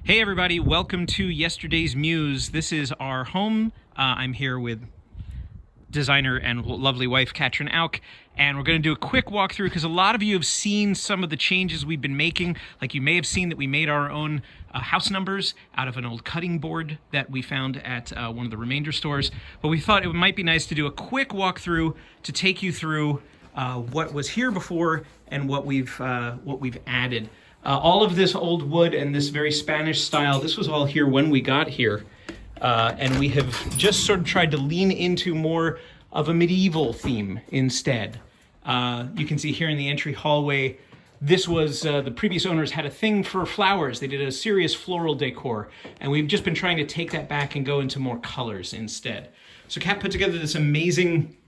Hey everybody, welcome to yesterday's Mews. This is our home. I'm here with designer and lovely wife Katrin Auk, and we're going to do a quick walkthrough because a lot of you have seen some of the changes we've been making. Like you may have seen that we made our own house numbers out of an old cutting board that we found at one of the remainder stores. But we thought it might be nice to do a quick walkthrough to take you through what was here before and what we've added. All of this old wood and this very Spanish style, this was all here when we got here. And we have just sort of tried to lean into more of a medieval theme instead. You can see here in the entry hallway, this was, the previous owners had a thing for flowers. They did a serious floral decor. And we've just been trying to take that back and go into more colors instead. So Kat put together this amazing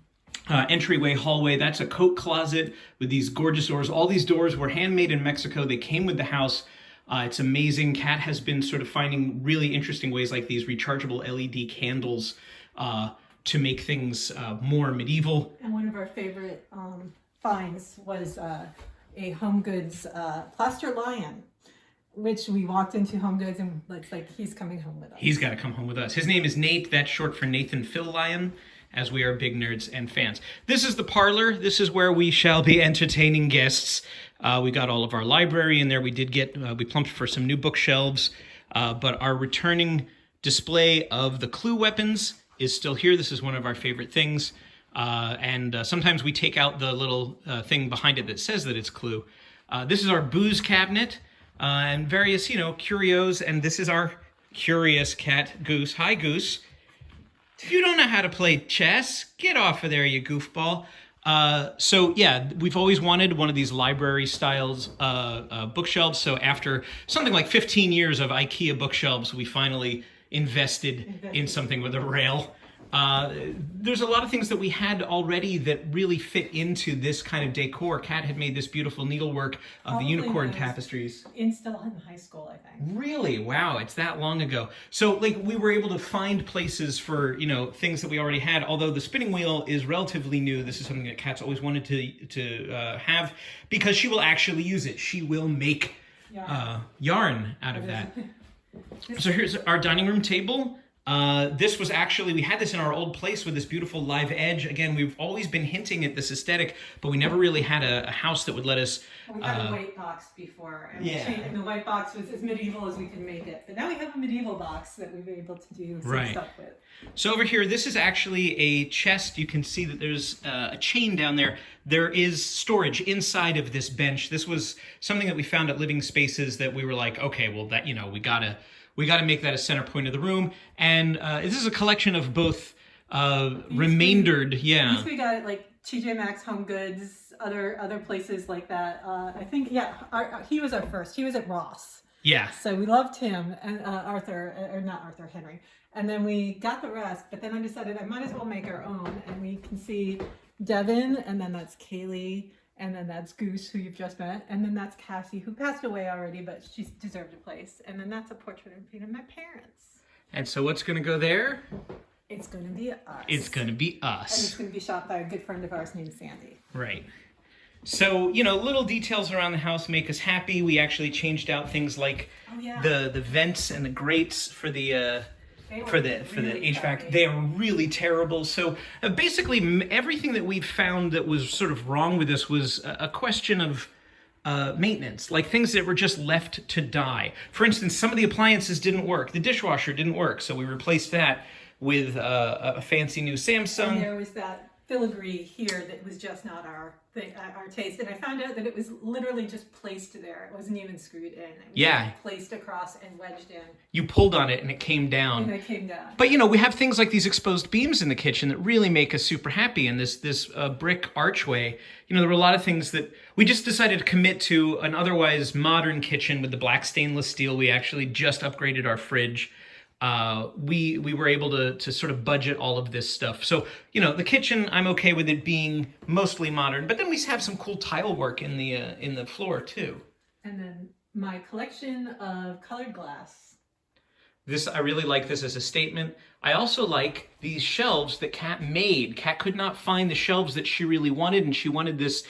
entryway hallway. That's a coat closet with these gorgeous doors. All these doors were handmade in Mexico. They came with the house. It's amazing. Kat has been sort of finding really interesting ways like these rechargeable LED candles to make things more medieval. And one of our favorite finds was a Home Goods plaster lion, which we walked into Home Goods and it's like he's coming home with us. He's got to come home with us. His name is Nate. That's short for Nathan Phil Lyon, as we are big nerds and fans. This is the parlor. This is where we shall be entertaining guests. We got all of our library in there. We did get, we plumped for some new bookshelves, but our returning display of the Clue weapons is still here. This is one of our favorite things. And sometimes we take out the little thing behind it that says that it's Clue. This is our booze cabinet and various, curios. And this is our curious cat, Goose. Hi, Goose. You don't know how to play chess. Get off of there, you goofball. So yeah, we've always wanted one of these library styles bookshelves. So after something like 15 years of IKEA bookshelves, we finally invested in something with a rail. There's a lot of things that we had already that really fit into this kind of decor. Kat had made this beautiful needlework of the unicorn tapestries. Still in high school, I think. Really? Wow, it's that long ago. So like we were able to find places for, things that we already had, although the spinning wheel is relatively new. This is something that Kat's always wanted to have because she will actually use it. She will make yarn out of that. So here's our dining room table. This was actually, we had this in our old place with this beautiful live edge. Again, we've always been hinting at this aesthetic, but we never really had a house that would let us... We had a white box before, and the white box was as medieval as we could make it. But now we have a medieval box that we've been able to do some stuff with. So over here, this is actually a chest. You can see that there's a chain down there. There is storage inside of this bench. This was something that we found at Living Spaces that we were like, okay, well, that, we gotta make that a center point of the room. And this is a collection of both remaindered, These we got at like TJ Maxx, Home Goods, other places like that. I think, he was our first. He was at Ross. Yeah. So we loved him and Henry. And then we got the rest, but then I decided I might as well make our own. And we can see Devin, and then that's Kaylee. And then that's Goose, who you've just met. And then that's Cassie, who passed away already, but she deserved a place. And then that's a portrait of my parents. And so what's going to go there? It's going to be us. It's going to be us. And it's going to be shot by a good friend of ours named Sandy. Right. So, little details around the house make us happy. We actually changed out things like the vents and the grates for the... For the HVAC, crappy. They are really terrible. So basically everything that we found that was sort of wrong with this was a question of maintenance, like things that were just left to die. For instance, some of the appliances didn't work. The dishwasher didn't work, so we replaced that with a fancy new Samsung. And there was that filigree here that was just not our taste. And I found out that it was literally just placed there. It wasn't even screwed in. It was just placed across and wedged in. You pulled on it and it came down. And it came down. But we have things like these exposed beams in the kitchen that really make us super happy. And this brick archway, there were a lot of things that we just decided to commit to an otherwise modern kitchen with the black stainless steel. We actually just upgraded our fridge. We were able to sort of budget all of this stuff. So, the kitchen, I'm okay with it being mostly modern, but then we have some cool tile work in the floor too. And then my collection of colored glass. I really like this as a statement. I also like these shelves that Kat made. Kat could not find the shelves that she really wanted, and she wanted this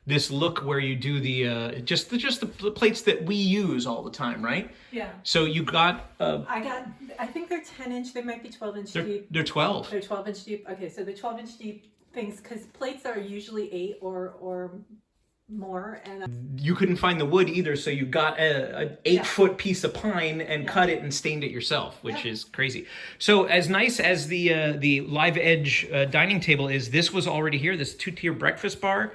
this look where you do the just the plates that we use all the time, right? Yeah. So you got I think they're 10-inch. They might be 12-inch deep. they're 12. They're 12-inch deep. Okay, so the 12-inch deep things, because plates are usually 8 or more, and You couldn't find the wood either, so you got an 8-foot piece of pine and cut it and stained it yourself, which is crazy. So as nice as the Live Edge dining table is, this was already here. This 2-tier breakfast bar.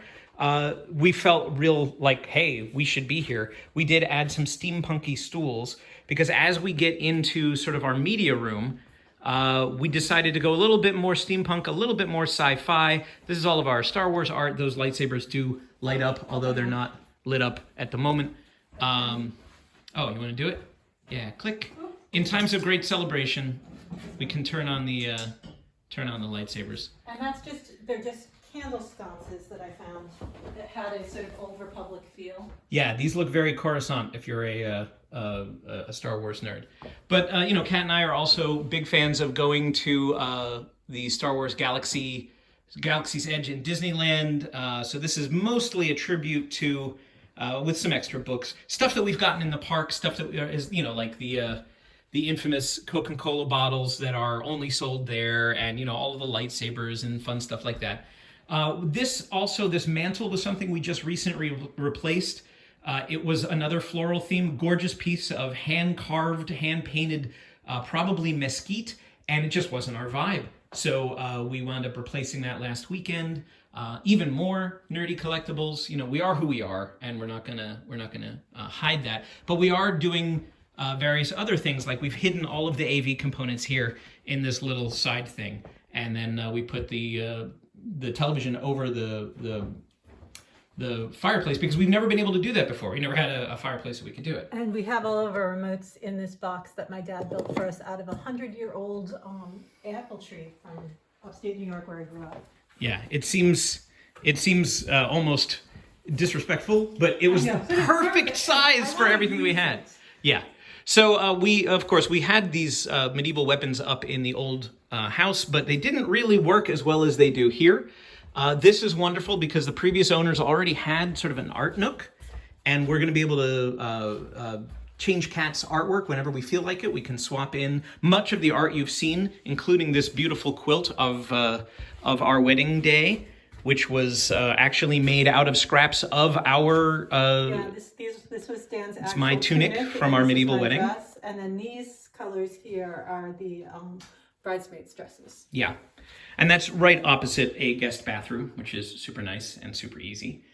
We felt real like, hey, we should be here. We did add some steampunky stools because as we get into sort of our media room, we decided to go a little bit more steampunk, a little bit more sci-fi. This is all of our Star Wars art. Those lightsabers do light up, although they're not lit up at the moment. Oh, you want to do it? Yeah, click. In times of great celebration, we can turn on the lightsabers. And they're just candle sconces that I found that had a sort of old Republic feel. Yeah, these look very Coruscant if you're a Star Wars nerd. But Kat and I are also big fans of going to the Star Wars Galaxy's Edge in Disneyland. So this is mostly a tribute to, with some extra books, stuff that we've gotten in the park, stuff that is like the infamous Coca-Cola bottles that are only sold there, and all of the lightsabers and fun stuff like that. This mantle was something we just recently replaced. It was another floral theme, gorgeous piece of hand-carved, hand-painted, probably mesquite, and it just wasn't our vibe. So we wound up replacing that last weekend. Even more nerdy collectibles. We are who we are, and we're not gonna hide that. But we are doing various other things, like we've hidden all of the AV components here in this little side thing, and then we put the television over the fireplace because we've never been able to do that before. We never had a fireplace that we could do it. And we have all of our remotes in this box that my dad built for us out of a 100-year-old apple tree from upstate New York where I grew up. Yeah, it seems almost disrespectful, but it was the perfect size for everything that we had. Yeah. So we had these medieval weapons up in the old house, but they didn't really work as well as they do here. This is wonderful because the previous owners already had sort of an art nook, and we're going to be able to change Kat's artwork whenever we feel like it. We can swap in much of the art you've seen, including this beautiful quilt of our wedding day, which was actually made out of scraps of our. This was Dan's. It's my tunic from our medieval wedding. Dress, and then these colors here are the bridesmaids' dresses. Yeah, and that's right opposite a guest bathroom, which is super nice and super easy.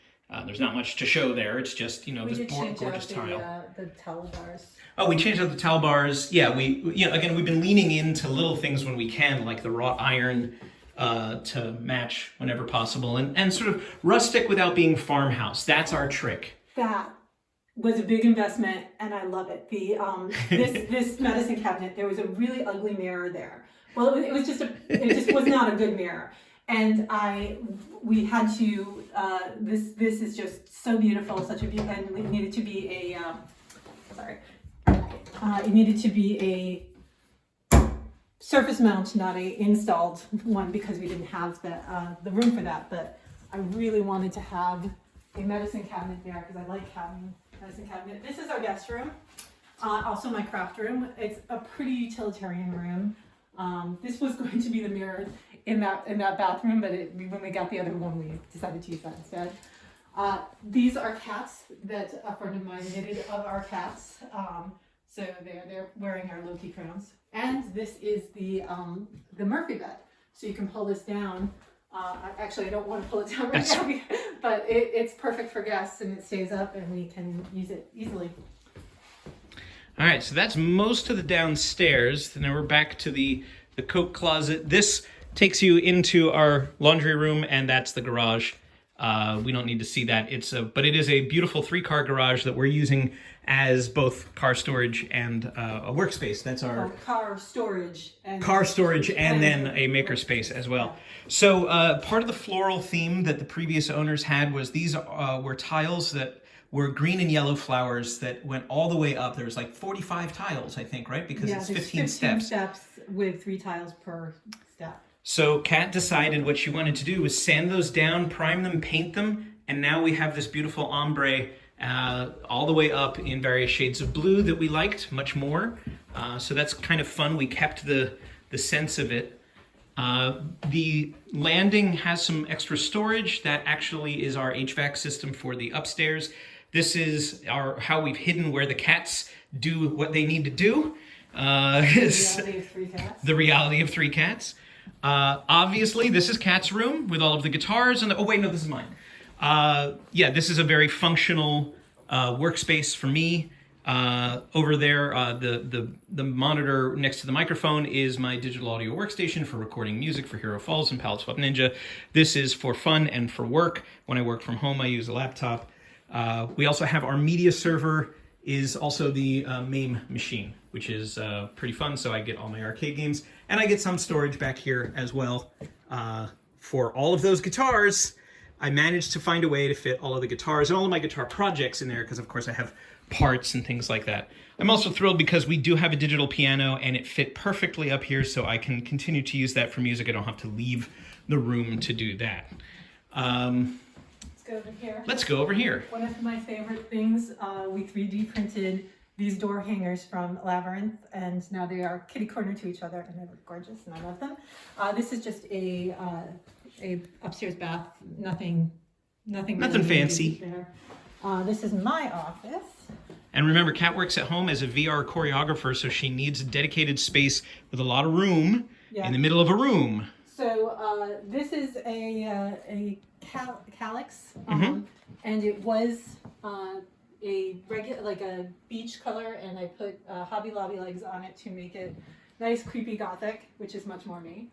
There's not much to show there. It's just this gorgeous tile. The towel bars. Oh, we changed out the towel bars. Yeah, again we've been leaning into little things when we can, like the wrought iron. To match whenever possible, and sort of rustic without being farmhouse. That's our trick. That was a big investment, and I love it. The this medicine cabinet, there was a really ugly mirror there. Well, it just was not a good mirror, and we had to. This is just so beautiful, such a beautiful, and it needed to be it needed to be a surface mount, not a installed one, because we didn't have the room for that. But I really wanted to have a medicine cabinet there because I like having a medicine cabinet. This is our guest room, also my craft room. It's a pretty utilitarian room. This was going to be the mirror in that bathroom, but when we got the other one, we decided to use that instead. These are cats that a friend of mine knitted of our cats. So they're wearing our Loki crowns. And this is the Murphy bed. So you can pull this down. Actually, I don't want to pull it down right now, but it's perfect for guests, and it stays up, and we can use it easily. All right, so that's most of the downstairs. Now we're back to the coat closet. This takes you into our laundry room, and that's the garage. We don't need to see that. But it is a beautiful 3-car garage that we're using as both car storage and a workspace. That's our car storage and then a makerspace as well. So part of the floral theme that the previous owners had was these were tiles that were green and yellow flowers that went all the way up. There was like 45 tiles, I think, right? Because it's 15 steps. Steps with 3 tiles per step. So Kat decided what she wanted to do was sand those down, prime them, paint them, And now we have this beautiful ombre all the way up in various shades of blue that we liked much more. So that's kind of fun. We kept the sense of it. The landing has some extra storage. That actually is our HVAC system for the upstairs. This is how we've hidden where the cats do what they need to do. The reality of 3 cats. The reality of 3 cats. Obviously, this is Kat's room with all of the guitars. And oh wait, no, this is mine. Yeah, this is a very functional workspace for me. Over there, the monitor next to the microphone is my digital audio workstation for recording music for Hero Falls and Palette Swap Ninja. This is for fun and for work. When I work from home, I use a laptop. We also have our media server is also the MAME machine, which is pretty fun. So I get all my arcade games, and I get some storage back here as well for all of those guitars. I managed to find a way to fit all of the guitars and all of my guitar projects in there because, of course, I have parts and things like that. I'm also thrilled because we do have a digital piano and it fit perfectly up here, so I can continue to use that for music. I don't have to leave the room to do that. Let's go over here. Let's go over here. One of my favorite things, we 3D printed these door hangers from Labyrinth, and now they are kitty corner to each other, and they look gorgeous, and I love them. This is just a upstairs bath, nothing really fancy. There. This is my office. And remember, Kat works at home as a VR choreographer, so she needs a dedicated space with a lot of room in the middle of a room. So this is a calyx, and it was a regular, like a beach color, and I put Hobby Lobby legs on it to make it nice, creepy gothic, which is much more me.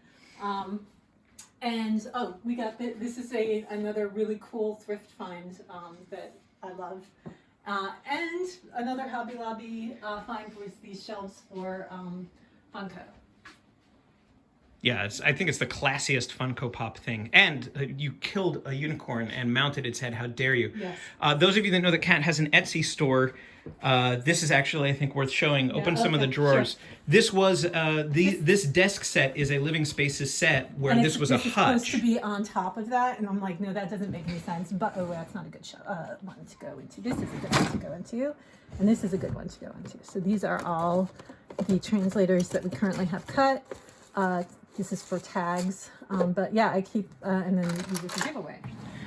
And we got this is another really cool thrift find that I love. And another Hobby Lobby find was these shelves for Funko. Yeah, I think it's the classiest Funko Pop thing. And you killed a unicorn and mounted its head. How dare you? Yes. Those of you that know that Kat has an Etsy store, this is actually, I think, worth showing. Open some of the drawers. Sure. This was, this desk set is a Living Spaces set where this was a hutch. It's supposed to be on top of that, and I'm like, no, that doesn't make any sense. But, that's not a good one to go into. This is a good one to go into, and this is a good one to go into. So these are all the translators that we currently have cut. This is for tags, but yeah, I keep, and then these are for giveaway.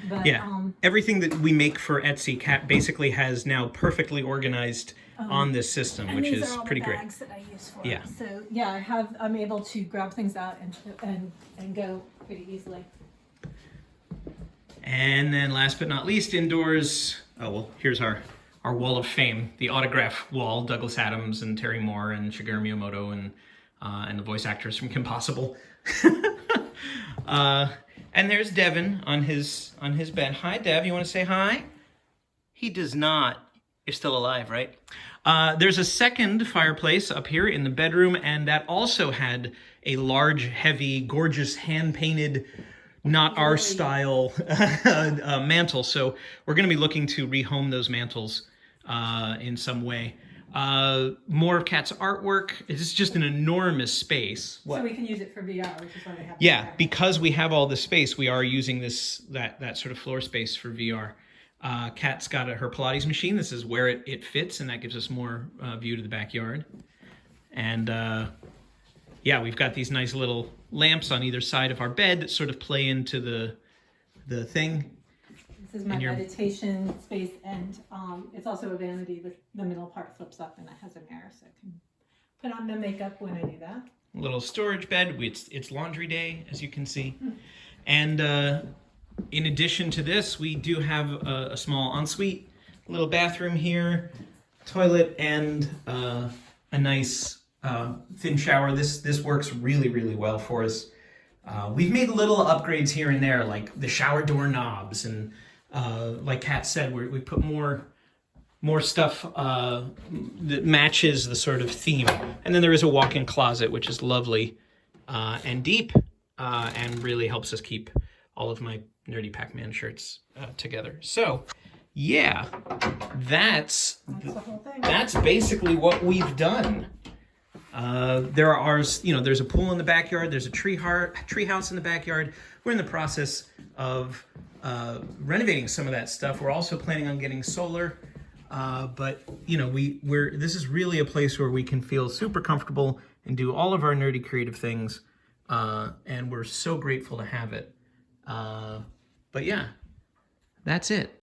But, yeah, everything that we make for Etsy, Kat basically has now perfectly organized on this system, which is pretty great. Bags that I use for it. So yeah, I'm able to grab things out and go pretty easily. And then last but not least, indoors, here's our wall of fame, the autograph wall, Douglas Adams and Terry Moore and Shigeru Miyamoto and the voice actors from Kim Possible. And there's Devin on his bed. Hi, Dev. You want to say hi? He does not. You're still alive, right? There's a second fireplace up here in the bedroom, and that also had a large, heavy, gorgeous, hand-painted, not our style mantle. So we're going to be looking to rehome those mantles in some way. More of Kat's artwork. It's just an enormous space. So we can use it for VR, which is why they have. Yeah, because we have all this space, we are using that sort of floor space for VR. Kat's got her Pilates machine. This is where it fits, and that gives us more view to the backyard. And yeah, we've got these nice little lamps on either side of our bed that sort of play into the thing. This is my meditation space, and it's also a vanity. The middle part flips up, and it has a mirror, so I can put on the makeup when I do that. A little storage bed. It's laundry day, as you can see. And in addition to this, we do have a small ensuite, a little bathroom here, toilet, and a nice thin shower. This works really, really well for us. We've made little upgrades here and there, like the shower door knobs, and like Kat said, we put more stuff that matches the sort of theme. And then there is a walk-in closet, which is lovely and deep, and really helps us keep all of my Nerdy Pac-Man shirts together. So, yeah, that's the whole thing. That's basically what we've done. There's a pool in the backyard. There's a tree house in the backyard. We're in the process of renovating some of that stuff. We're also planning on getting solar, but you know, this is really a place where we can feel super comfortable and do all of our nerdy creative things, and we're so grateful to have it. But yeah, that's it.